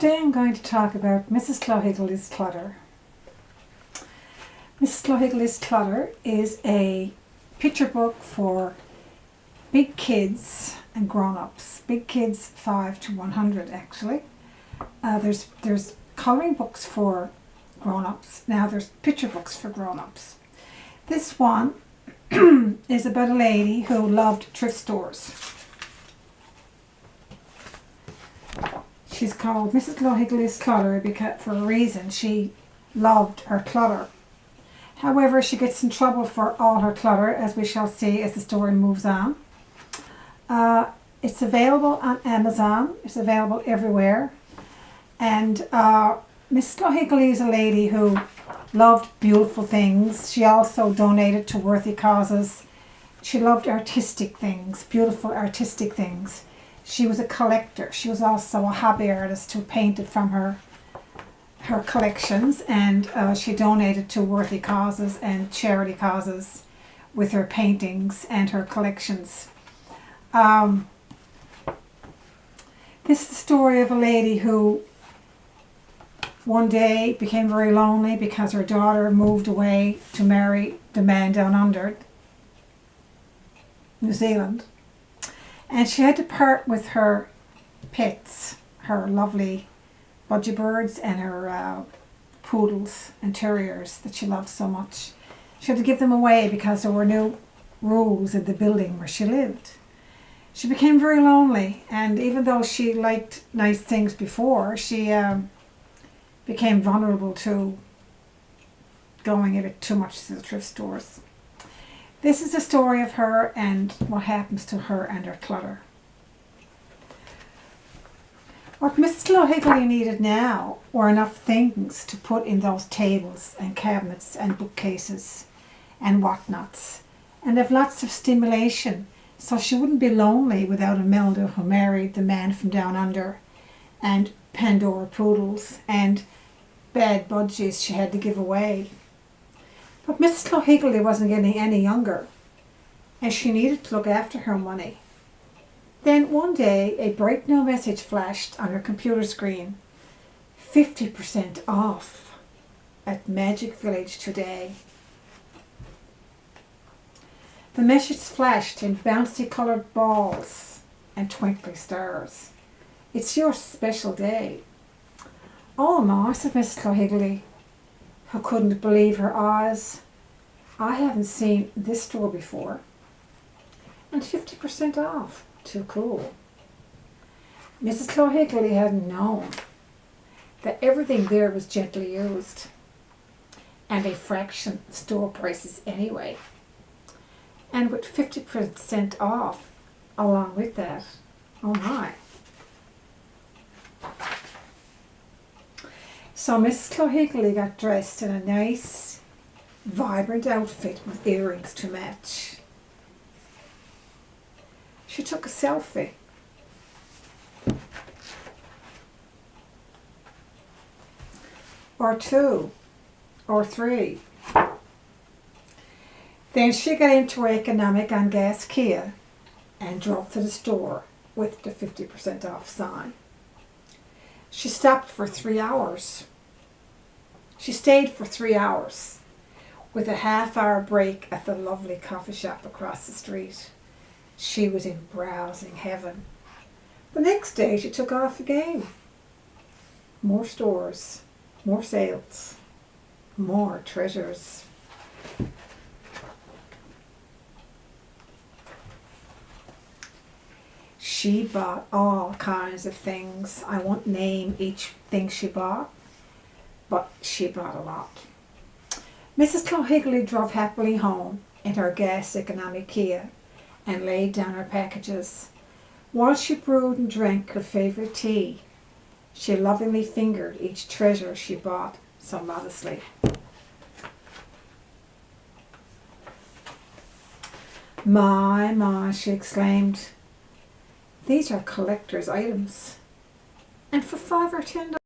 Today I'm going to talk about Mrs. Clohiggledy Clutter. Mrs. Clohiggledy Clutter is a picture book for big kids and grown-ups. Big kids 5 to 100 actually. There's colouring books for grown-ups. Now there's picture books for grown-ups. This one is about a lady who loved thrift stores. She's called Mrs. Clohiggledy Clutter because, for a reason. She loved her clutter. However, she gets in trouble for all her clutter, as we shall see as the story moves on. It's available on Amazon. It's available everywhere. And Mrs. Clohiggledy is a lady who loved beautiful things. She also donated to worthy causes. She loved artistic things, beautiful artistic things. She was a collector. She was also a hobby artist who painted from her collections, and she donated to worthy causes and charity causes with her paintings and her collections. This is the story of a lady who one day became very lonely because her daughter moved away to marry the man down under, New Zealand. And she had to part with her pets, her lovely budgie birds and her poodles and terriers that she loved so much. She had to give them away because there were new rules in the building where she lived. She became very lonely, and even though she liked nice things before, she became vulnerable to going a bit too much to the thrift stores. This is the story of her and what happens to her and her clutter. What Mrs. Clohiggledy needed now were enough things to put in those tables and cabinets and bookcases and whatnots, and have lots of stimulation so she wouldn't be lonely without Imelda, who married the man from down under, and Pandora poodles and bad budgies she had to give away. But Mrs. Clohiggledy wasn't getting any younger, and she needed to look after her money. Then one day a bright new message flashed on her computer screen. 50% off at Magic Village today. The message flashed in bouncy coloured balls and twinkling stars. It's your special day. Oh no, said Mrs. Clohiggledy, who couldn't believe her eyes. I haven't seen this store before. And 50% off. Too cool. Mrs. Clohiggledy hadn't known that everything there was gently used and a fraction of store prices anyway. And with 50% off along with that, oh my. So Mrs. Clohiggledy got dressed in a nice, vibrant outfit with earrings to match. She took a selfie. Or two, or three. Then she got into her economic on gas Kia and drove to the store with the 50% off sign. She stopped for 3 hours. She stayed for 3 hours with a half-hour break at the lovely coffee shop across the street. She was in browsing heaven. The next day she took off again. More stores, more sales, more treasures. She bought all kinds of things. I won't name each thing she bought, but she bought a lot. Mrs. Clohiggledy drove happily home in her gas economic Kia and laid down her packages. While she brewed and drank her favourite tea, she lovingly fingered each treasure she bought so modestly. My, she exclaimed. These are collector's items, and for $5 or $10.